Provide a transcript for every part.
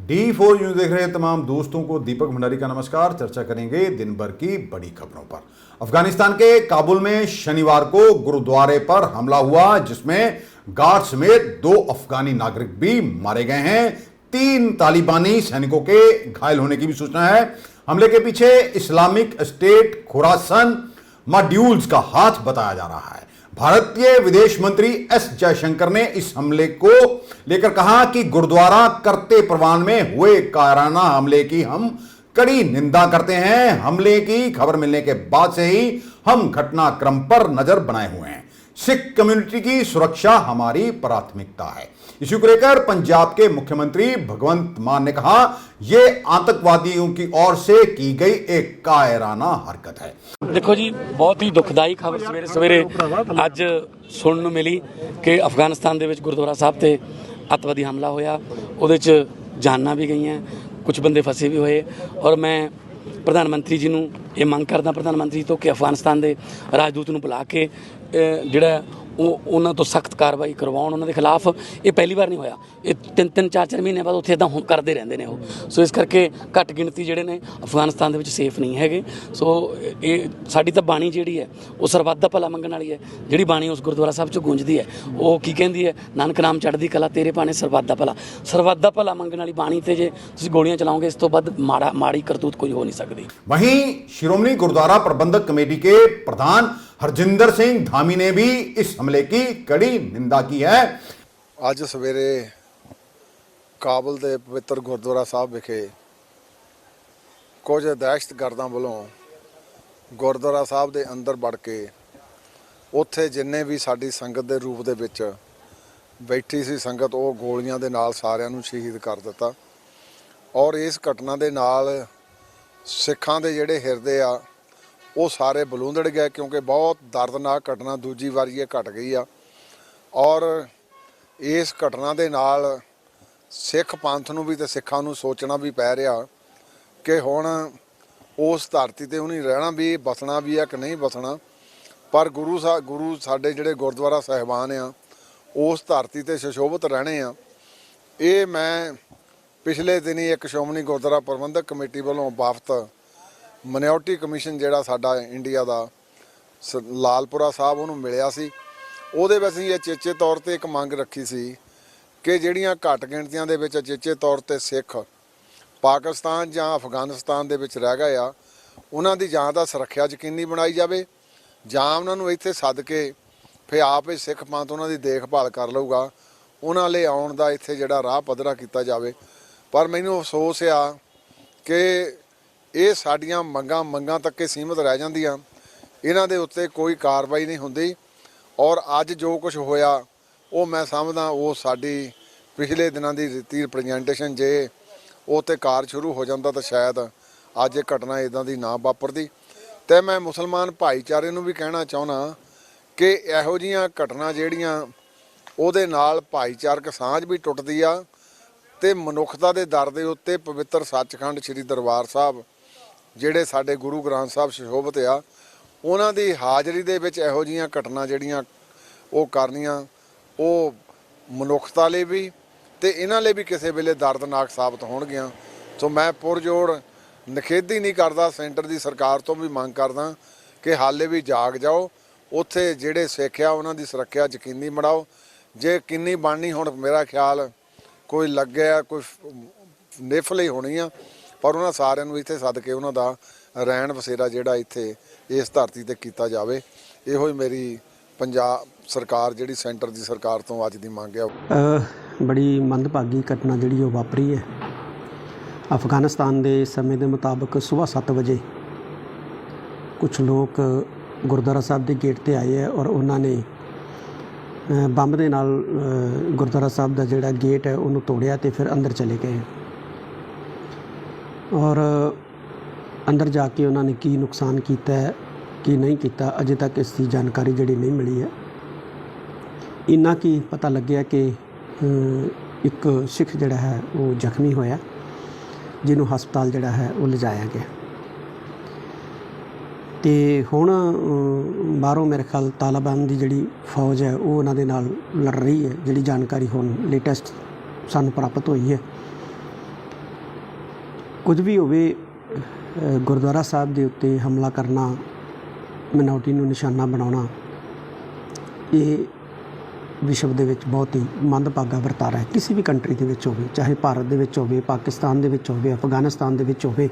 D4 news देख रहे तमाम दोस्तों को दीपक भंडारी का नमस्कार। चर्चा करेंगे दिन भर की बड़ी खबरों पर। अफगानिस्तान के काबुल में शनिवार को गुरुद्वारे पर हमला हुआ, जिसमें गार्ड समेत 2 अफगानी नागरिक भी मारे गए हैं। 3 तालिबानी सैनिकों के घायल होने की भी सूचना है। हमले के पीछे इस्लामिक स्टेट खुरासन मॉड्यूल्स का हाथ बताया जा रहा है। भारतीय विदेश मंत्री एस जयशंकर ने इस हमले को लेकर कहा कि गुरुद्वारा करते परवान में हुए कायराना हमले की हम कड़ी निंदा करते हैं। हमले की खबर मिलने के बाद से ही हम घटनाक्रम पर नजर बनाए हुए हैं। सिख कम्युनिटी की सुरक्षा हमारी प्राथमिकता है। इसी को लेकर पंजाब के मुख्यमंत्री भगवंत मान ने कहा, यह आतंकवादियों की ओर से की गई एक कायराना हरकत है। देखो जी, बहुत ही दुखदाई खबर सवेरे सवेरे ਅੱਜ ਸੁਣਨ ਨੂੰ ਮਿਲੀ ਕਿ ਅਫਗਾਨਿਸਤਾਨ ਦੇ ਵਿੱਚ ਗੁਰਦੁਆਰਾ ਸਾਹਿਬ ਤੇ ਅੱਤਵਾਦੀ ਹਮਲਾ ਹੋਇਆ। ਉਹਦੇ 'ਚ ਜਾਨਾਂ ਵੀ ਗਈਆਂ, ਕੁਝ ਬੰਦੇ ਫਸੇ ਵੀ ਹੋਏ। ਔਰ ਮੈਂ ਪ੍ਰਧਾਨ ਮੰਤਰੀ ਜੀ ਨੂੰ ਇਹ ਮੰਗ ਕਰਦਾ, ਪ੍ਰਧਾਨ ਮੰਤਰੀ ਤੋਂ, ਕਿ ਅਫਗਾਨਿਸਤਾਨ ਦੇ ਰਾਜਦੂਤ ਨੂੰ ਬੁਲਾ ਕੇ ਜਿਹੜਾ ਉਹਨਾਂ ਤੋਂ ਸਖਤ ਕਾਰਵਾਈ ਕਰਵਾਉਣ ਉਹਨਾਂ ਦੇ ਖਿਲਾਫ। ਇਹ ਪਹਿਲੀ ਵਾਰ ਨਹੀਂ ਹੋਇਆ, ਇਹ 3-3 4-4 ਮਹੀਨੇ ਬਾਅਦ ਉੱਥੇ ਇੱਦਾਂ ਕਰਦੇ ਰਹਿੰਦੇ ਨੇ ਉਹ। ਸੋ ਇਸ ਕਰਕੇ ਘੱਟ ਗਿਣਤੀ ਜਿਹੜੇ ਨੇ ਅਫਗਾਨਿਸਤਾਨ ਦੇ ਵਿੱਚ ਸੇਫ ਨਹੀਂ ਹੈਗੇ। ਸੋ ਇਹ ਸਾਡੀ ਤਾਂ ਬਾਣੀ ਜਿਹੜੀ ਹੈ ਉਹ ਸਰਬੱਤ ਦਾ ਭਲਾ ਮੰਗਣ ਵਾਲੀ ਹੈ। ਜਿਹੜੀ ਬਾਣੀ ਉਸ ਗੁਰਦੁਆਰਾ ਸਾਹਿਬ 'ਚ ਗੂੰਜਦੀ ਹੈ ਉਹ ਕੀ ਕਹਿੰਦੀ ਹੈ? ਨਾਨਕ ਨਾਮ ਚੜ੍ਹਦੀ ਕਲਾ, ਤੇਰੇ ਭਾਣੇ ਸਰਬੱਤ ਦਾ ਭਲਾ। ਸਰਬੱਤ ਦਾ ਭਲਾ ਮੰਗਣ ਵਾਲੀ ਬਾਣੀ ਤੇ ਜੇ ਤੁਸੀਂ ਗੋਲੀਆਂ ਚਲਾਓਗੇ, ਇਸ ਤੋਂ ਵੱਧ ਮਾੜੀ ਕਰਤੂਤ ਕੋਈ ਹੋ ਨਹੀਂ ਸਕਦੀ। वहीं शिरोमणि गुरुद्वारा प्रबंधक कमेटी के प्रधान हरजिंदर सिंह धामी ने भी इस हमले की कड़ी निंदा की है। ਅੱਜ ਸਵੇਰੇ ਕਾਬਲ ਦੇ ਪਵਿੱਤਰ ਗੁਰਦੁਆਰਾ ਸਾਹਿਬ ਵਿਖੇ ਕੁਝ ਦਹਿਸ਼ਤਗਰਦਾਂ ਵੱਲੋਂ ਗੁਰਦੁਆਰਾ ਸਾਹਿਬ ਦੇ ਅੰਦਰ ਵੜ ਕੇ ਉੱਥੇ ਜਿੰਨੇ ਵੀ ਸਾਡੀ ਸੰਗਤ ਦੇ ਰੂਪ ਦੇ ਵਿੱਚ ਬੈਠੀ ਸੀ ਸੰਗਤ, ਉਹ ਗੋਲੀਆਂ ਦੇ ਨਾਲ ਸਾਰਿਆਂ ਨੂੰ ਸ਼ਹੀਦ ਕਰ ਦਿੱਤਾ। ਔਰ ਇਸ ਘਟਨਾ ਦੇ ਨਾਲ ਸਿੱਖਾਂ ਦੇ ਜਿਹੜੇ ਹਿਰਦੇ ਆ ਉਹ ਸਾਰੇ ਬਲੂੰਦੜ ਗਏ, ਕਿਉਂਕਿ ਬਹੁਤ ਦਰਦਨਾਕ ਘਟਨਾ ਦੂਜੀ ਵਾਰੀ ਇਹ ਘਟ ਗਈ ਆ। ਔਰ ਇਸ ਘਟਨਾ ਦੇ ਨਾਲ ਸਿੱਖ ਪੰਥ ਨੂੰ ਵੀ ਤੇ ਸਿੱਖਾਂ ਨੂੰ ਸੋਚਣਾ ਵੀ ਪੈ ਰਿਹਾ ਕਿ ਹੁਣ ਉਸ ਧਰਤੀ ਤੇ ਉਹਨੇ ਰਹਿਣਾ ਵੀ, ਬਸਣਾ ਵੀ ਆ ਕਿ ਨਹੀਂ ਬਸਣਾ। ਪਰ ਗੁਰੂ ਸਾਡੇ ਜਿਹੜੇ ਗੁਰਦੁਆਰਾ ਸਾਹਿਬਾਨ ਆ ਉਸ ਧਰਤੀ ਤੇ ਸੁਸ਼ੋਭਿਤ ਰਹਿਣੇ ਆ। ਇਹ ਮੈਂ ਪਿਛਲੇ ਦਿਨੀ ਇੱਕ ਸ਼੍ਰੋਮਣੀ ਗੁਰਦੁਆਰਾ ਪ੍ਰਬੰਧਕ ਕਮੇਟੀ ਵੱਲੋਂ ਵਫਦ ਮਨਿਓਰਟੀ ਕਮਿਸ਼ਨ ਜਿਹੜਾ ਸਾਡਾ ਇੰਡੀਆ ਦਾ ਲਾਲਪੁਰਾ ਸਾਹਿਬ ਉਹਨੂੰ ਮਿਲਿਆ ਸੀ। ਉਹਦੇ ਵਿੱਚ ਅਸੀਂ ਇਹ ਚੇਚੇ ਤੌਰ ਤੇ ਇੱਕ ਮੰਗ ਰੱਖੀ ਸੀ ਕਿ ਜਿਹੜੀਆਂ ਘੱਟ ਗਿਣਤੀਆਂ ਦੇ ਵਿੱਚ ਚੇਚੇ ਤੌਰ ਤੇ ਸਿੱਖ ਪਾਕਿਸਤਾਨ ਜਾਂ ਅਫਗਾਨਿਸਤਾਨ ਦੇ ਵਿੱਚ ਰਹਿ ਗਏ ਆ, ਉਹਨਾਂ ਦੀ ਜਾਂ ਤਾਂ ਸੁਰੱਖਿਆ ਯਕੀਨੀ ਬਣਾਈ ਜਾਵੇ, ਜਾਂ ਉਹਨਾਂ ਨੂੰ ਇੱਥੇ ਸੱਦ ਕੇ ਫਿਰ ਆਪ ਹੀ ਸਿੱਖ ਪੰਥ ਉਹਨਾਂ ਦੀ ਦੇਖਭਾਲ ਕਰ ਲਊਗਾ। ਉਹਨਾਂ ਲਈ ਆਉਣ ਦਾ ਇੱਥੇ ਜਿਹੜਾ ਰਾਹ ਪੱਧਰਾ ਕੀਤਾ ਜਾਵੇ। ਪਰ ਮੈਨੂੰ ਅਫਸੋਸ ਆ ਕਿ ਇਹ ਸਾਡੀਆਂ ਮੰਗਾਂ ਤੱਕ ਹੀ ਸੀਮਿਤ ਰਹਿ ਜਾਂਦੀਆਂ, ਇਹਨਾਂ ਦੇ ਉੱਤੇ ਕੋਈ ਕਾਰਵਾਈ ਨਹੀਂ ਹੁੰਦੀ। ਔਰ ਅੱਜ ਜੋ ਕੁਝ ਹੋਇਆ ਉਹ ਮੈਂ ਸਮਝਦਾ ਉਹ ਸਾਡੀ ਪਿਛਲੇ ਦਿਨਾਂ ਦੀ ਰਿਪਰੈਜ਼ੈਂਟੇਸ਼ਨ, ਜੇ ਉਹ 'ਤੇ ਕਾਰ ਸ਼ੁਰੂ ਹੋ ਜਾਂਦਾ ਤਾਂ ਸ਼ਾਇਦ ਅੱਜ ਇਹ ਘਟਨਾ ਇੱਦਾਂ ਦੀ ਨਾ ਵਾਪਰਦੀ। ਅਤੇ ਮੈਂ ਮੁਸਲਮਾਨ ਭਾਈਚਾਰੇ ਨੂੰ ਵੀ ਕਹਿਣਾ ਚਾਹੁੰਦਾ ਕਿ ਇਹੋ ਜਿਹੀਆਂ ਘਟਨਾ ਜਿਹੜੀਆਂ ਉਹਦੇ ਨਾਲ ਭਾਈਚਾਰਕ ਸਾਂਝ ਵੀ ਟੁੱਟਦੀ ਆ, ਅਤੇ ਮਨੁੱਖਤਾ ਦੇ ਦਰ ਦੇ ਉੱਤੇ ਪਵਿੱਤਰ ਸੱਚਖੰਡ ਸ੍ਰੀ ਦਰਬਾਰ ਸਾਹਿਬ ਜਿਹੜੇ ਸਾਡੇ ਗੁਰੂ ਗ੍ਰੰਥ ਸਾਹਿਬ ਸੁਸ਼ੋਭਿਤ ਆ, ਉਹਨਾਂ ਦੀ ਹਾਜ਼ਰੀ ਦੇ ਵਿੱਚ ਇਹੋ ਜਿਹੀਆਂ ਘਟਨਾ ਜਿਹੜੀਆਂ ਉਹ ਕਰਨੀਆਂ ਉਹ ਮਨੁੱਖਤਾ ਲਈ ਵੀ ਅਤੇ ਇਹਨਾਂ ਲਈ ਵੀ ਕਿਸੇ ਵੇਲੇ ਦਰਦਨਾਕ ਸਾਬਤ ਹੋਣਗੀਆਂ। ਸੋ ਮੈਂ ਪੁਰਜੋੜ ਨਿਖੇਧੀ ਨਹੀਂ ਕਰਦਾ, ਸੈਂਟਰ ਦੀ ਸਰਕਾਰ ਤੋਂ ਵੀ ਮੰਗ ਕਰਦਾ ਕਿ ਹਾਲੇ ਵੀ ਜਾਗ ਜਾਓ, ਉੱਥੇ ਜਿਹੜੇ ਸਿੱਖ ਆ ਉਹਨਾਂ ਦੀ ਸੁਰੱਖਿਆ ਯਕੀਨੀ ਬਣਾਓ। ਜੇ ਕਿੰਨੀ ਬਣਨੀ ਹੁਣ ਮੇਰਾ ਖਿਆਲ ਕੋਈ ਲੱਗਿਆ ਕੋਈ ਨਿਫਲ ਹੀ ਹੋਣੀ ਆ, ਪਰ ਉਹਨਾਂ ਸਾਰਿਆਂ ਨੂੰ ਇੱਥੇ ਸੱਦ ਕੇ ਉਹਨਾਂ ਦਾ ਰਹਿਣ ਬਸੇਰਾ ਜਿਹੜਾ ਇੱਥੇ ਇਸ ਧਰਤੀ ਤੇ ਕੀਤਾ ਜਾਵੇ। ਇਹੋ ਹੀ ਮੇਰੀ ਪੰਜਾਬ ਸਰਕਾਰ ਜਿਹੜੀ ਸੈਂਟਰ ਦੀ ਸਰਕਾਰ ਤੋਂ ਅੱਜ ਦੀ ਮੰਗ ਆ। ਬੜੀ ਮੰਦਭਾਗੀ ਘਟਨਾ ਜਿਹੜੀ ਉਹ ਵਾਪਰੀ ਹੈ। ਅਫਗਾਨਿਸਤਾਨ ਦੇ ਸਮੇਂ ਦੇ ਮੁਤਾਬਕ ਸਵੇਰ 7 ਵਜੇ ਕੁਝ ਲੋਕ ਗੁਰਦੁਆਰਾ ਸਾਹਿਬ ਦੇ ਗੇਟ 'ਤੇ ਆਏ ਹੈ ਔਰ ਉਹਨਾਂ ਨੇ ਬੰਬ ਦੇ ਨਾਲ ਗੁਰਦੁਆਰਾ ਸਾਹਿਬ ਦਾ ਜਿਹੜਾ ਗੇਟ ਹੈ ਉਹਨੂੰ ਤੋੜਿਆ ਅਤੇ ਫਿਰ ਅੰਦਰ ਚਲੇ ਗਏ। ਔਰ ਅੰਦਰ ਜਾ ਕੇ ਉਹਨਾਂ ਨੇ ਕੀ ਨੁਕਸਾਨ ਕੀਤਾ ਹੈ ਕੀ ਨਹੀਂ ਕੀਤਾ, ਅਜੇ ਤੱਕ ਇਸ ਦੀ ਜਾਣਕਾਰੀ ਜਿਹੜੀ ਨਹੀਂ ਮਿਲੀ ਹੈ। ਇੰਨਾ ਕੀ ਪਤਾ ਲੱਗਿਆ ਕਿ ਇੱਕ ਸਿੱਖ ਜਿਹੜਾ ਹੈ ਉਹ ਜ਼ਖਮੀ ਹੋਇਆ, ਜਿਹਨੂੰ ਹਸਪਤਾਲ ਜਿਹੜਾ ਹੈ ਉਹ ਲਿਜਾਇਆ ਗਿਆ। ਅਤੇ ਹੁਣ ਬਾਹਰੋਂ ਮੇਰੇ ਖਿਆਲ ਤਾਲਿਬਾਨ ਦੀ ਜਿਹੜੀ ਫੌਜ ਹੈ ਉਹ ਉਹਨਾਂ ਦੇ ਨਾਲ ਲੜ ਰਹੀ ਹੈ, ਜਿਹੜੀ ਜਾਣਕਾਰੀ ਹੁਣ ਲੇਟੈਸਟ ਸਾਨੂੰ ਪ੍ਰਾਪਤ ਹੋਈ ਹੈ। ਕੁਝ ਵੀ ਹੋਵੇ, ਗੁਰਦੁਆਰਾ ਸਾਹਿਬ ਦੇ ਉੱਤੇ ਹਮਲਾ ਕਰਨਾ, ਮਿਨੋਰਟੀ ਨੂੰ ਨਿਸ਼ਾਨਾ ਬਣਾਉਣਾ, ਇਹ ਵਿਸ਼ਵ ਦੇ ਵਿੱਚ ਬਹੁਤ ਹੀ ਮੰਦਭਾਗਾ ਵਰਤਾਰਾ ਹੈ। ਕਿਸੇ ਵੀ ਕੰਟਰੀ ਦੇ ਵਿੱਚ ਹੋਵੇ, ਚਾਹੇ ਭਾਰਤ ਦੇ ਵਿੱਚ ਹੋਵੇ, ਪਾਕਿਸਤਾਨ ਦੇ ਵਿੱਚ ਹੋਵੇ, ਅਫਗਾਨਿਸਤਾਨ ਦੇ ਵਿੱਚ ਹੋਵੇ,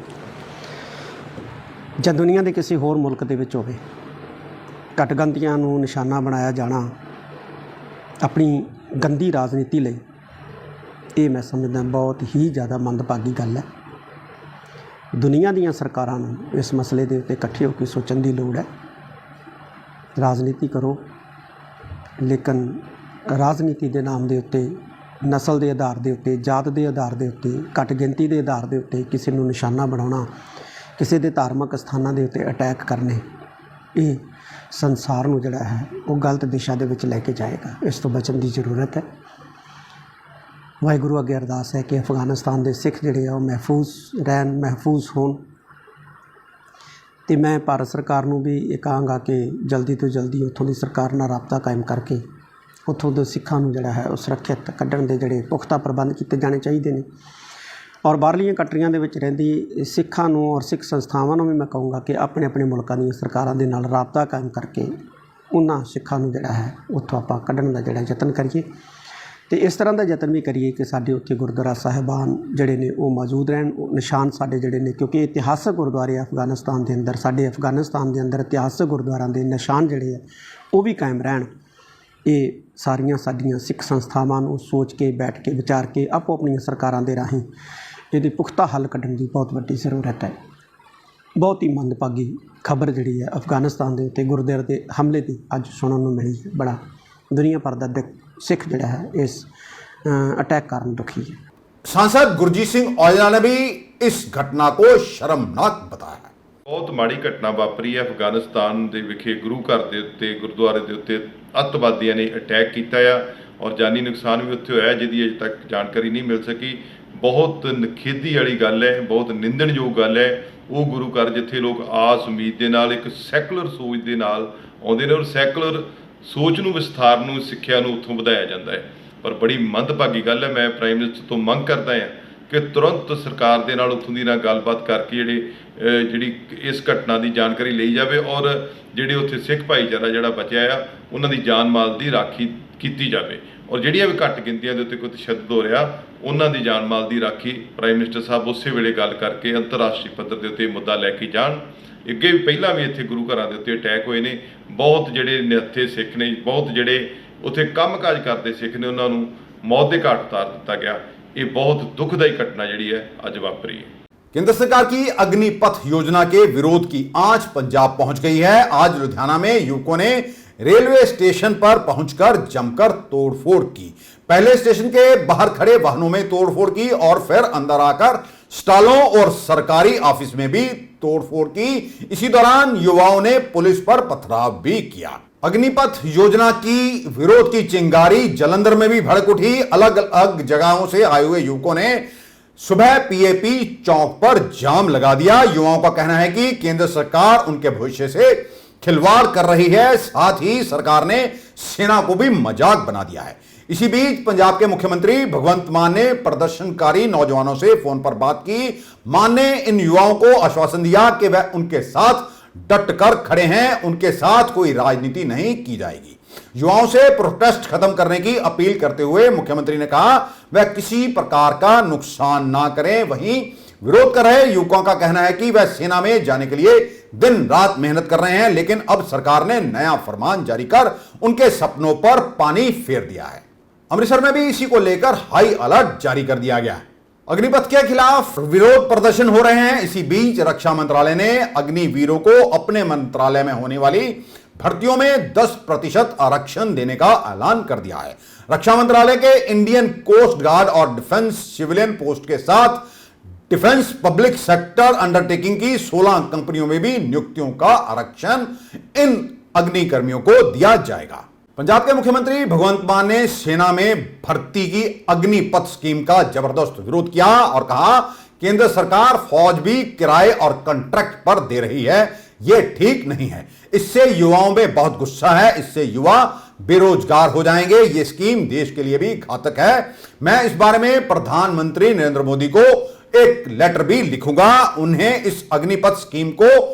ਜਾਂ ਦੁਨੀਆ ਦੇ ਕਿਸੇ ਹੋਰ ਮੁਲਕ ਦੇ ਵਿੱਚ ਹੋਵੇ, ਘੱਟਗਿਣਤੀਆਂ ਨੂੰ ਨਿਸ਼ਾਨਾ ਬਣਾਇਆ ਜਾਣਾ ਆਪਣੀ ਗੰਦੀ ਰਾਜਨੀਤੀ ਲਈ, ਇਹ ਮੈਂ ਸਮਝਦਾ ਬਹੁਤ ਹੀ ਜ਼ਿਆਦਾ ਮੰਦਭਾਗੀ ਗੱਲ ਹੈ। ਦੁਨੀਆ ਦੀਆਂ ਸਰਕਾਰਾਂ ਨੂੰ ਇਸ ਮਸਲੇ ਦੇ ਉੱਤੇ ਇਕੱਠੇ ਹੋ ਕੇ ਸੋਚਣ ਦੀ ਲੋੜ ਹੈ। ਰਾਜਨੀਤੀ ਕਰੋ, ਲੇਕਿਨ ਰਾਜਨੀਤੀ ਦੇ ਨਾਮ ਦੇ ਉੱਤੇ, ਨਸਲ ਦੇ ਆਧਾਰ ਦੇ ਉੱਤੇ, ਜਾਤ ਦੇ ਆਧਾਰ ਦੇ ਉੱਤੇ, ਘੱਟ ਗਿਣਤੀ ਦੇ ਆਧਾਰ ਦੇ ਉੱਤੇ ਕਿਸੇ ਨੂੰ ਨਿਸ਼ਾਨਾ ਬਣਾਉਣਾ, ਕਿਸੇ ਦੇ ਧਾਰਮਿਕ ਸਥਾਨਾਂ ਦੇ ਉੱਤੇ ਅਟੈਕ ਕਰਨੇ, ਇਹ ਸੰਸਾਰ ਨੂੰ ਜਿਹੜਾ ਹੈ ਉਹ ਗਲਤ ਦਿਸ਼ਾ ਦੇ ਵਿੱਚ ਲੈ ਕੇ ਜਾਏਗਾ। ਇਸ ਤੋਂ ਬਚਣ ਦੀ ਜ਼ਰੂਰਤ ਹੈ। ਵਾਹਿਗੁਰੂ ਅੱਗੇ ਅਰਦਾਸ ਹੈ ਕਿ ਅਫਗਾਨਿਸਤਾਨ ਦੇ ਸਿੱਖ ਜਿਹੜੇ ਆ ਉਹ ਮਹਿਫੂਜ਼ ਰਹਿਣ, ਮਹਿਫੂਜ਼ ਹੋਣ। ਅਤੇ ਮੈਂ ਭਾਰਤ ਸਰਕਾਰ ਨੂੰ ਵੀ ਇਹ ਕਹਾਂਗਾ ਕਿ ਜਲਦੀ ਤੋਂ ਜਲਦੀ ਉੱਥੋਂ ਦੀ ਸਰਕਾਰ ਨਾਲ ਰਾਬਤਾ ਕਾਇਮ ਕਰਕੇ ਉੱਥੋਂ ਦੇ ਸਿੱਖਾਂ ਨੂੰ ਜਿਹੜਾ ਹੈ ਉਹ ਸੁਰੱਖਿਅਤ ਕੱਢਣ ਦੇ ਜਿਹੜੇ ਪੁਖਤਾ ਪ੍ਰਬੰਧ ਕੀਤੇ ਜਾਣੇ ਚਾਹੀਦੇ ਨੇ। ਔਰ ਬਾਹਰਲੀਆਂ ਕੰਟਰੀਆਂ ਦੇ ਵਿੱਚ ਰਹਿੰਦੀ ਸਿੱਖਾਂ ਨੂੰ ਔਰ ਸਿੱਖ ਸੰਸਥਾਵਾਂ ਨੂੰ ਵੀ ਮੈਂ ਕਹੂੰਗਾ ਕਿ ਆਪਣੇ ਆਪਣੇ ਮੁਲਕਾਂ ਦੀਆਂ ਸਰਕਾਰਾਂ ਦੇ ਨਾਲ ਰਾਬਤਾ ਕਾਇਮ ਕਰਕੇ ਉਹਨਾਂ ਸਿੱਖਾਂ ਨੂੰ ਜਿਹੜਾ ਹੈ ਉੱਥੋਂ ਆਪਾਂ ਕੱਢਣ ਦਾ ਜਿਹੜਾ ਯਤਨ ਕਰੀਏ। ਅਤੇ ਇਸ ਤਰ੍ਹਾਂ ਦਾ ਯਤਨ ਵੀ ਕਰੀਏ ਕਿ ਸਾਡੇ ਉੱਥੇ ਗੁਰਦੁਆਰਾ ਸਾਹਿਬਾਨ ਜਿਹੜੇ ਨੇ ਉਹ ਮੌਜੂਦ ਰਹਿਣ, ਉਹ ਨਿਸ਼ਾਨ ਸਾਡੇ ਜਿਹੜੇ ਨੇ, ਕਿਉਂਕਿ ਇਤਿਹਾਸਕ ਗੁਰਦੁਆਰੇ ਅਫਗਾਨਿਸਤਾਨ ਦੇ ਅੰਦਰ, ਸਾਡੇ ਅਫਗਾਨਿਸਤਾਨ ਦੇ ਅੰਦਰ ਇਤਿਹਾਸਕ ਗੁਰਦੁਆਰਿਆਂ ਦੇ ਨਿਸ਼ਾਨ ਜਿਹੜੇ ਆ ਉਹ ਵੀ ਕਾਇਮ ਰਹਿਣ। ਇਹ ਸਾਰੀਆਂ ਸਾਡੀਆਂ ਸਿੱਖ ਸੰਸਥਾਵਾਂ ਨੂੰ ਸੋਚ ਕੇ, ਬੈਠ ਕੇ, ਵਿਚਾਰ ਕੇ ਆਪੋ ਆਪਣੀਆਂ ਸਰਕਾਰਾਂ ਦੇ ਰਾਹੀਂ ਇਹਦੀ ਪੁਖਤਾ ਹੱਲ ਕੱਢਣ ਦੀ ਬਹੁਤ ਵੱਡੀ ਜ਼ਰੂਰਤ ਹੈ। ਬਹੁਤ ਹੀ ਮੰਦਭਾਗੀ ਖਬਰ ਜਿਹੜੀ ਹੈ ਅਫਗਾਨਿਸਤਾਨ ਦੇ ਉੱਤੇ ਗੁਰਦੁਆਰੇ ਦੇ ਹਮਲੇ ਦੀ ਅੱਜ ਸੁਣਨ ਨੂੰ ਮਿਲੀ ਹੈ। ਬੜਾ ਦੁਨੀਆ ਭਰ ਦਾ सिख जोड़ा है इस अटैक कारण दुखी है। सांसद गुरजीत सिंह औजला ने भी इस घटना को शर्मनाक बताया है। बहुत माड़ी घटना वापरी है अफगानिस्तान के विखे गुरु घर के उत्ते, गुरुद्वारे के उत्ते अतवादियों ने अटैक किया और जानी नुकसान भी उत्थे होया जिहदी अजे तक जानकारी नहीं मिल सकी। बहुत नखेदी वाली गल है, बहुत निंदणयोग गल है। वो गुरु घर जिथे लोग आस उम्मीद के नाल एक सैकुलर सोच के नाल आउंदे ने और सैकुलर सोच ਨੂੰ ਵਿਸਥਾਰ ਨੂੰ, ਸਿੱਖਿਆ ਨੂੰ ਉੱਥੋਂ ਵਧਾਇਆ ਜਾਂਦਾ ਹੈ। ਪਰ ਬੜੀ ਮੰਦਭਾਗੀ ਗੱਲ ਹੈ। ਮੈਂ ਪ੍ਰਾਈਮ ਮਿਨਿਸਟਰ ਤੋਂ ਮੰਗ ਕਰਦਾ ਹਾਂ ਕਿ ਤੁਰੰਤ ਸਰਕਾਰ ਦੇ ਨਾਲ ਉੱਥੋਂ ਦੀ ਨਾਲ ਗੱਲਬਾਤ ਕਰਕੇ ਜਿਹੜੀ ਇਸ ਘਟਨਾ ਦੀ ਜਾਣਕਾਰੀ ਲਈ ਜਾਵੇ ਔਰ ਜਿਹੜੇ ਉੱਥੇ ਸਿੱਖ ਭਾਈਚਾਰਾ ਜਿਹੜਾ ਬਚਿਆ ਆ ਉਹਨਾਂ ਦੀ ਜਾਨ ਮਾਲ ਦੀ ਰਾਖੀ ਕੀਤੀ ਜਾਵੇ ਔਰ ਜਿਹੜੀਆਂ ਵੀ ਘੱਟ ਗਿਣਤੀਆਂ ਦੇ ਉੱਤੇ ਕੋਈ ਤਸ਼ੱਦਦ ਹੋ ਰਿਹਾ ਉਹਨਾਂ ਦੀ ਜਾਨ ਮਾਲ ਦੀ ਰਾਖੀ ਪ੍ਰਾਈਮ ਮਿਨਿਸਟਰ ਸਾਹਿਬ ਉਸੇ ਵੇਲੇ ਗੱਲ ਕਰਕੇ ਅੰਤਰਰਾਸ਼ਟਰੀ ਪੱਧਰ ਦੇ ਉੱਤੇ ਮੁੱਦਾ ਲੈ ਕੇ ਜਾਣ। ਅੱਗੇ ਵੀ ਪਹਿਲਾਂ ਵੀ ਇੱਥੇ ਗੁਰੂ ਘਰਾਂ ਦੇ ਉੱਤੇ ਅਟੈਕ ਹੋਏ ਨੇ। ਬਹੁਤ ਜਿਹੜੇ ਨਿਹੱਥੇ ਸਿੱਖ ਨੇ, ਬਹੁਤ ਜਿਹੜੇ ਉੱਥੇ ਕੰਮਕਾਜ ਕਰਦੇ ਸਿੱਖ ਨੇ, ਉਹਨਾਂ ਨੂੰ मौत के घाट उतार दिता गया। ये बहुत दुखदायी घटना जी है अज वापरी है। केंद्र सरकार की अग्निपथ योजना के विरोध की आंच पंजाब पहुंच गई है। आज लुधियाना में युवकों ने रेलवे स्टेशन पर पहुंचकर जमकर तोड़फोड़ की। पहले स्टेशन के बाहर खड़े वाहनों में तोड़फोड़ की और फिर अंदर आकर स्टॉलों और सरकारी ऑफिस में भी तोड़फोड़ की। इसी दौरान युवाओं ने पुलिस पर पथराव भी किया। अग्निपथ योजना की विरोध की चिंगारी जालंधर में भी भड़क उठी। अलग अलग जगहों से आए हुए युवकों ने सुबह पीएपी चौक पर जाम लगा दिया। युवाओं का कहना है कि केंद्र सरकार उनके भविष्य से खिलवाड़ कर रही है, साथ ही सरकार ने सेना को भी मजाक बना दिया है। इसी बीच पंजाब के मुख्यमंत्री भगवंत मान ने प्रदर्शनकारी नौजवानों से फोन पर बात की। मान ने इन युवाओं को आश्वासन दिया कि वह उनके साथ डटकर खड़े हैं, उनके साथ कोई राजनीति नहीं की जाएगी। युवाओं से प्रोटेस्ट खत्म करने की अपील करते हुए मुख्यमंत्री ने कहा वह किसी प्रकार का नुकसान ना करें। वहीं विरोध कर रहे युवकों का कहना है कि वह सेना में जाने के लिए दिन रात मेहनत कर रहे हैं, लेकिन अब सरकार ने नया फरमान जारी कर उनके सपनों पर पानी फेर दिया है। अमृतसर में भी इसी को लेकर हाई अलर्ट जारी कर दिया गया है। अग्निपथ के खिलाफ विरोध प्रदर्शन हो रहे हैं। इसी बीच रक्षा मंत्रालय ने अग्निवीरों को अपने मंत्रालय में होने वाली भर्तियों में 10% आरक्षण देने का ऐलान कर दिया है। रक्षा मंत्रालय के इंडियन कोस्ट गार्ड और डिफेंस सिविलियन पोस्ट के साथ डिफेंस पब्लिक सेक्टर अंडरटेकिंग की 16 कंपनियों में भी नियुक्तियों का आरक्षण इन अग्निकर्मियों को दिया जाएगा। पंजाब के मुख्यमंत्री भगवंत मान ने सेना में भर्ती की अग्निपथ स्कीम का जबरदस्त विरोध किया और कहा केंद्र सरकार फौज भी किराए और कॉन्ट्रैक्ट पर दे रही है, यह ठीक नहीं है। इससे युवाओं में बहुत गुस्सा है, इससे युवा बेरोजगार हो जाएंगे। यह स्कीम देश के लिए भी घातक है। मैं इस बारे में प्रधानमंत्री नरेंद्र मोदी को एक लेटर भी लिखूंगा, उन्हें इस अग्निपथ स्कीम को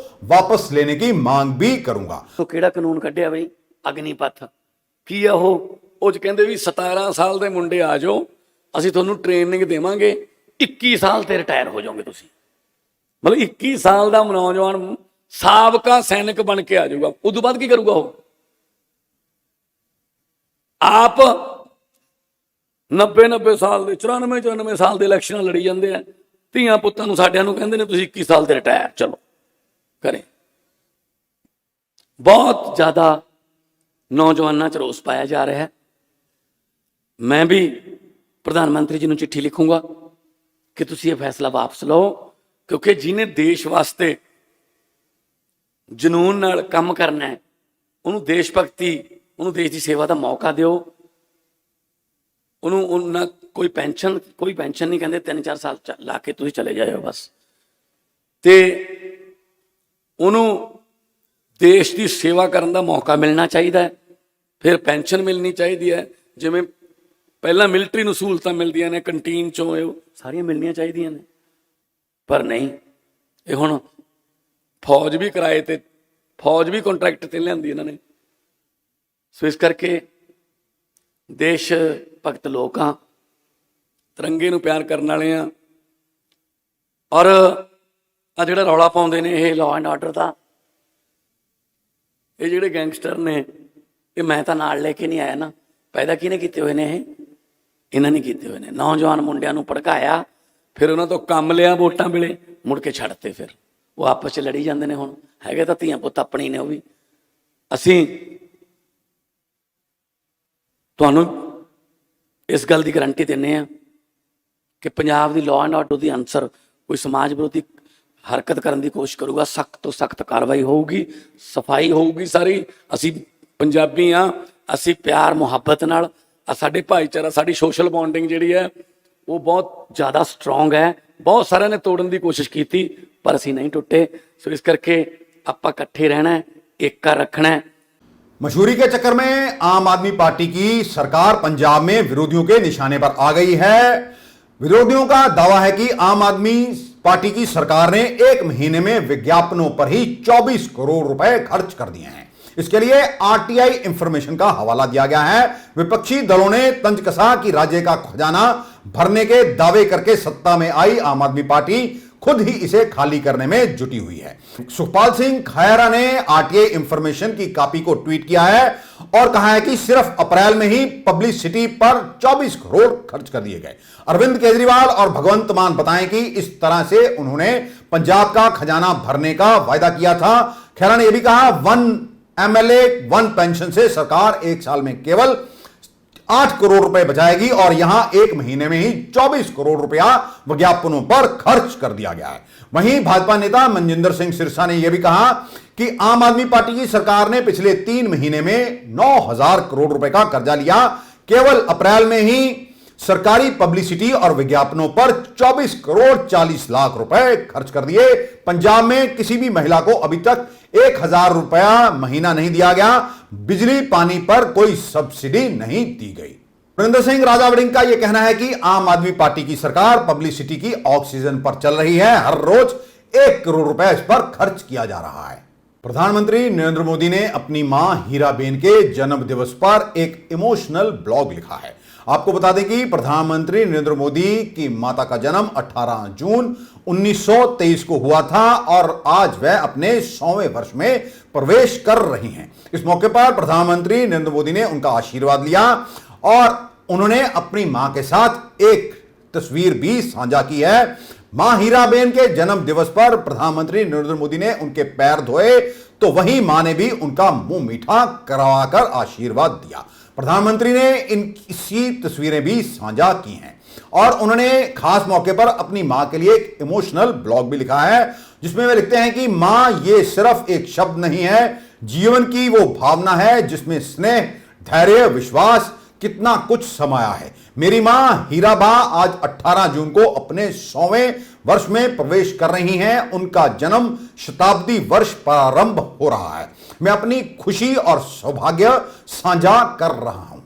वापस लेने की मांग भी करूंगा। तो ਕਿਹੜਾ ਕਾਨੂੰਨ ਕੱਢਿਆ ਬਈ ਅਗਨੀਪਥ ਕੀ ਆ ਉਹ ਚ ਕਹਿੰਦੇ ਵੀ 17 ਸਾਲ ਦੇ ਮੁੰਡੇ ਆ ਜਾਓ, ਅਸੀਂ ਤੁਹਾਨੂੰ ਟ੍ਰੇਨਿੰਗ ਦੇਵਾਂਗੇ, 21 ਸਾਲ ਤੇ ਰਿਟਾਇਰ ਹੋ ਜਾਓਗੇ ਤੁਸੀਂ। ਮਤਲਬ 21 ਸਾਲ ਦਾ ਨੌਜਵਾਨ ਸਾਬਕਾ ਸੈਨਿਕ ਬਣ ਕੇ ਆ ਜਾਊਗਾ। ਉਦੋਂ ਬਾਅਦ ਕੀ ਕਰੂਗਾ ਉਹ? ਆਪ 90 ਸਾਲ ਦੇ 94 ਸਾਲ ਦੇ ਇਲੈਕਸ਼ਨਾਂ ਲੜੀ ਜਾਂਦੇ ਆ, ਧੀਆਂ ਪੁੱਤਾਂ ਨੂੰ ਸਾਡਿਆਂ ਨੂੰ ਕਹਿੰਦੇ ਨੇ ਤੁਸੀਂ 21 ਸਾਲ ਤੇ ਰਿਟਾਇਰ ਚਲੋ ਕਰੇ। ਬਹੁਤ ਜ਼ਿਆਦਾ ਨੌਜਵਾਨਾਂ 'ਚ ਰੋਸ ਪਾਇਆ ਜਾ ਰਿਹਾ ਹੈ। ਮੈਂ ਵੀ ਪ੍ਰਧਾਨ ਮੰਤਰੀ ਜੀ ਨੂੰ ਚਿੱਠੀ ਲਿਖੂੰਗਾ ਕਿ ਤੁਸੀਂ ਇਹ ਫੈਸਲਾ ਵਾਪਸ ਲਓ, ਕਿਉਂਕਿ ਜਿਹਨੇ ਦੇਸ਼ ਵਾਸਤੇ ਜਨੂਨ ਨਾਲ ਕੰਮ ਕਰਨਾ ਹੈ ਉਹਨੂੰ ਦੇਸ਼ ਭਗਤੀ, ਉਹਨੂੰ ਦੇਸ਼ ਦੀ ਸੇਵਾ ਦਾ ਮੌਕਾ ਦਿਓ। ਉਹਨੂੰ ਉਹਨਾਂ ਕੋਈ ਪੈਨਸ਼ਨ ਨਹੀਂ ਕਹਿੰਦੇ, 3-4 ਸਾਲ ਲਾ ਕੇ ਤੁਸੀਂ ਚਲੇ ਜਾਇਓ ਬਸ, ਤੇ ਉਹਨੂੰ ਦੇਸ਼ ਦੀ ਸੇਵਾ ਕਰਨ ਦਾ ਮੌਕਾ ਮਿਲਣਾ ਚਾਹੀਦਾ ਹੈ। ਫਿਰ ਪੈਨਸ਼ਨ ਮਿਲਣੀ ਚਾਹੀਦੀ ਹੈ, ਜਿਵੇਂ ਪਹਿਲਾਂ ਮਿਲਟਰੀ ਨੂੰ ਸਹੂਲਤਾਂ ਮਿਲਦੀਆਂ ਨੇ ਕੰਟੀਨ ਚੋਂ, ਇਹ ਸਾਰੀਆਂ ਮਿਲਣੀਆਂ ਚਾਹੀਦੀਆਂ ਨੇ। ਪਰ ਨਹੀਂ, ਇਹ ਹੁਣ ਫੌਜ ਵੀ ਕਿਰਾਏ ਤੇ, ਫੌਜ ਵੀ ਕੰਟਰੈਕਟ ਤੇ ਲਿਆਂਦੀ ਇਹਨਾਂ ਨੇ। ਸੋ ਇਸ ਕਰਕੇ ਦੇਸ਼ ਭਗਤ ਲੋਕ ਆ, ਤਿਰੰਗੇ ਨੂੰ ਪਿਆਰ ਕਰਨ ਵਾਲੇ ਆ, ਔਰ ਆ ਜਿਹੜਾ ਰੌਲਾ ਪਾਉਂਦੇ ਨੇ ਇਹ ਲਾਅ ਐਂਡ ਆਰਡਰ ਦਾ, ਇਹ ਜਿਹੜੇ ਗੈਂਗਸਟਰ ਨੇ, ਇਹ ਮੈਂ ਤਾਂ ਨਾਲ ਲੈ ਕੇ ਨਹੀਂ ਆਇਆ ਨਾ, ਪੈਦਾ ਕਿਹਨੇ ਕੀਤੇ ਹੋਏ ਨੇ? ਇਹਨਾਂ ਨੇ ਕੀਤੇ ਹੋਏ ਨੇ। ਨੌਜਵਾਨ ਮੁੰਡਿਆਂ ਨੂੰ ਭੜਕਾਇਆ, ਫਿਰ ਉਹਨਾਂ ਤੋਂ ਕੰਮ ਲਿਆ ਵੋਟਾਂ ਵੇਲੇ, ਮੁੜ ਕੇ ਛੱਡਤੇ, ਫਿਰ ਉਹ ਆਪਸ 'ਚ ਲੜੀ ਜਾਂਦੇ ਨੇ। ਹੁਣ ਹੈਗੇ ਤਾਂ ਧੀਆਂ ਪੁੱਤ ਆਪਣੀ ਨੇ ਉਹ ਵੀ। ਅਸੀਂ ਤੁਹਾਨੂੰ ਇਸ ਗੱਲ ਦੀ ਗਰੰਟੀ ਦਿੰਦੇ ਹਾਂ ਕਿ ਪੰਜਾਬ ਦੀ ਲਾਅ ਐਂਡ ਆਰਡਰ ਦੀ ਅਨਸਰ ਕੋਈ ਸਮਾਜ ਵਿਰੋਧੀ ਹਰਕਤ ਕਰਨ ਦੀ ਕੋਸ਼ਿਸ਼ ਕਰੂਗਾ, ਸਖਤ ਤੋਂ ਸਖਤ ਕਾਰਵਾਈ ਹੋਊਗੀ, ਸਫਾਈ ਹੋਊਗੀ ਸਾਰੀ। ਅਸੀਂ ਪੰਜਾਬੀ ਹਾਂ, ਅਸੀਂ ਪਿਆਰ ਮੁਹੱਬਤ ਨਾਲ, ਸਾਡੇ ਭਾਈਚਾਰਾ, ਸਾਡੀ ਸੋਸ਼ਲ ਬੌਂਡਿੰਗ ਜਿਹੜੀ ਹੈ ਉਹ ਬਹੁਤ ਜ਼ਿਆਦਾ ਸਟਰੋਂਗ ਹੈ। ਬਹੁਤ ਸਾਰਿਆਂ ਨੇ ਤੋੜਨ ਦੀ ਕੋਸ਼ਿਸ਼ ਕੀਤੀ ਪਰ ਅਸੀਂ ਨਹੀਂ ਟੁੱਟੇ। ਸੋ ਇਸ ਕਰਕੇ ਆਪਾਂ ਇਕੱਠੇ ਰਹਿਣਾ है, एकता रखना है। मशहूरी के चक्कर में आम आदमी पार्टी की सरकार पंजाब में विरोधियों के निशाने पर आ गई है। विरोधियों का दावा है कि आम आदमी पार्टी की सरकार ने 1 महीने में विज्ञापनों पर ही 24 करोड़ रुपए खर्च कर दिए हैं। इसके लिए आरटीआई इंफॉर्मेशन का हवाला दिया गया है। विपक्षी दलों ने तंज कसा कि राज्य का खजाना भरने के दावे करके सत्ता में आई आम आदमी पार्टी खुद ही इसे खाली करने में जुटी हुई है। सुखपाल सिंह खैरा ने आरटीआई इंफॉर्मेशन की कॉपी को ट्वीट किया है और कहा है कि सिर्फ अप्रैल में ही पब्लिसिटी पर 24 करोड़ खर्च कर दिए गए। अरविंद केजरीवाल और भगवंत मान बताएं कि इस तरह से उन्होंने पंजाब का खजाना भरने का वायदा किया था। खैरा ने यह भी कहा 1 MLA 1 पेंशन से सरकार 1 साल में केवल 8 करोड़ रुपए बचाएगी और यहां 1 महीने में ही 24 करोड़ रुपया विज्ञापनों पर खर्च कर दिया गया है। वहीं भाजपा नेता मनजिंदर सिंह सिरसा ने यह भी कहा कि आम आदमी पार्टी की सरकार ने पिछले 3 महीने में 9,000 करोड़ रुपए का कर्जा लिया। केवल अप्रैल में ही सरकारी पब्लिसिटी और विज्ञापनों पर 24 करोड़ 40 लाख रुपए खर्च कर दिए। पंजाब में किसी भी महिला को अभी तक 1,000 रुपया महीना नहीं दिया गया। बिजली पानी पर कोई सब्सिडी नहीं दी गई। वरिंदर सिंह राजावड़िंग का यह कहना है कि आम आदमी पार्टी की सरकार पब्लिसिटी की ऑक्सीजन पर चल रही है। हर रोज 1 करोड़ रुपए इस पर खर्च किया जा रहा है। प्रधानमंत्री नरेंद्र मोदी ने अपनी मां हीराबेन के जन्म दिवस पर एक इमोशनल ब्लॉग लिखा है। आपको बता दें कि प्रधानमंत्री नरेंद्र मोदी की माता का जन्म 18 जून 1923 को हुआ था और आज वह अपने 100वें वर्ष में प्रवेश कर रही हैं। इस मौके पर प्रधानमंत्री नरेंद्र मोदी ने उनका आशीर्वाद लिया और उन्होंने अपनी मां के साथ एक तस्वीर भी साझा की है। मां हीराबेन के जन्म दिवस पर प्रधानमंत्री नरेंद्र मोदी ने उनके पैर धोए तो वहीं मां ने भी उनका मुंह मीठा करवाकर आशीर्वाद दिया। प्रधानमंत्री ने इसी तस्वीरें भी साझा की हैं और उन्होंने खास मौके पर अपनी मां के लिए एक इमोशनल ब्लॉग भी लिखा है जिसमें वे लिखते हैं कि मां ये सिर्फ एक शब्द नहीं है, जीवन की वो भावना है जिसमें स्नेह, धैर्य, विश्वास कितना कुछ समाया है। मेरी मां हीराबा आज 18 जून को अपने 100वें वर्ष में प्रवेश कर रही हैं। उनका जन्म शताब्दी वर्ष प्रारंभ हो रहा है। मैं अपनी खुशी और सौभाग्य साझा कर रहा हूं।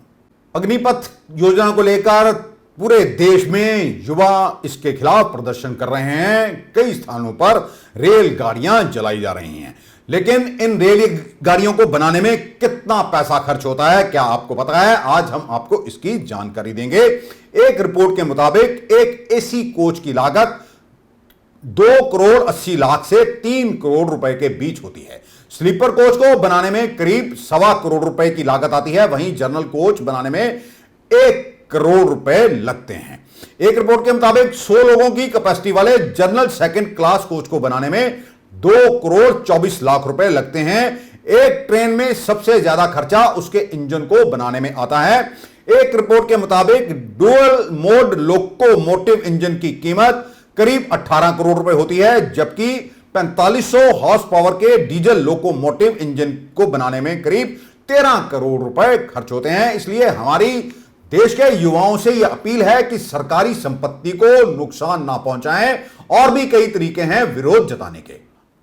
अग्निपथ योजना को लेकर पूरे देश में युवा इसके खिलाफ प्रदर्शन कर रहे हैं। कई स्थानों पर रेलगाड़ियां जलाई जा रही हैं, लेकिन इन रेलगाड़ियों को बनाने में कितना पैसा खर्च होता है, क्या आपको पता है? आज हम आपको इसकी जानकारी देंगे। एक रिपोर्ट के मुताबिक एक एसी कोच की लागत 2 करोड़ 80 लाख से 3 करोड़ रुपए के बीच होती है। स्लीपर कोच को बनाने में करीब 1.25 करोड़ रुपए की लागत आती है। वहीं जनरल कोच बनाने में 1 करोड़ रुपए लगते हैं। एक रिपोर्ट के मुताबिक 100 लोगों की कैपेसिटी वाले जनरल सेकंड क्लास कोच को बनाने में 2 करोड़ 24 लाख रुपए लगते हैं। एक ट्रेन में सबसे ज्यादा खर्चा उसके इंजन को बनाने में आता है। एक रिपोर्ट के मुताबिक डुअल मोड लोकोमोटिव इंजन की कीमत करीब 18 करोड़ रुपए होती है, जबकि 4500 हॉर्स पावर के डीजल लोकोमोटिव इंजन को बनाने में करीब 13 करोड़ रुपए खर्च होते हैं। इसलिए हमारी देश के युवाओं से यह अपील है कि सरकारी संपत्ति को नुकसान ना पहुंचाएं। और भी कई तरीके हैं विरोध जताने के।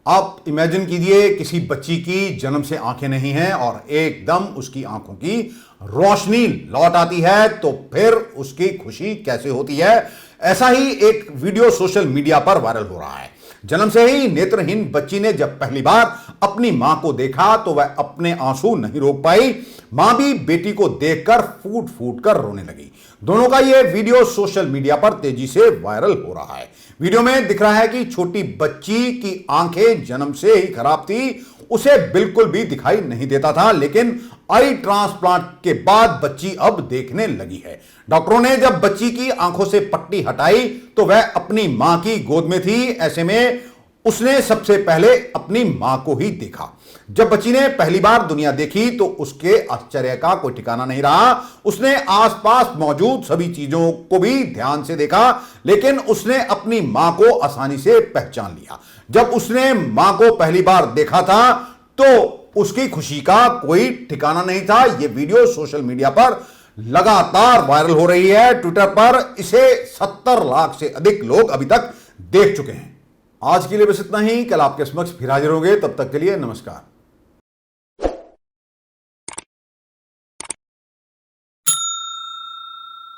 आप इमेजिन कीजिए, किसी बच्ची की जन्म से आंखें नहीं हैं और एकदम उसकी आंखों की रोशनी लौट आती है, तो फिर उसकी खुशी कैसे होती है? ऐसा ही एक वीडियो सोशल मीडिया पर वायरल हो रहा है। जन्म से ही नेत्रहीन बच्ची ने जब पहली बार अपनी मां को देखा तो वह अपने आंसू नहीं रोक पाई। मां भी बेटी को देखकर फूट फूट कर रोने लगी। दोनों का यह वीडियो सोशल मीडिया पर तेजी से वायरल हो रहा है। वीडियो में दिख रहा है कि छोटी बच्ची की आंखें जन्म से ही खराब थी, उसे बिल्कुल भी दिखाई नहीं देता था, लेकिन आई ट्रांसप्लांट के बाद बच्ची अब देखने लगी है। डॉक्टरों ने जब बच्ची की आंखों से पट्टी हटाई तो वह अपनी मां की गोद में थी। ऐसे में उसने सबसे पहले अपनी मां को ही देखा। जब बच्ची ने पहली बार दुनिया देखी तो उसके आश्चर्य का कोई ठिकाना नहीं रहा। उसने आसपास मौजूद सभी चीजों को भी ध्यान से देखा, लेकिन उसने अपनी मां को आसानी से पहचान लिया। जब उसने मां को पहली बार देखा था तो उसकी खुशी का कोई ठिकाना नहीं था। यह वीडियो सोशल मीडिया पर लगातार वायरल हो रही है। ट्विटर पर इसे 70 लाख से अधिक लोग अभी तक देख चुके हैं। आज के लिए बस इतना ही। कल आपके समक्ष फिर हाजिर होंगे। तब तक के लिए नमस्कार।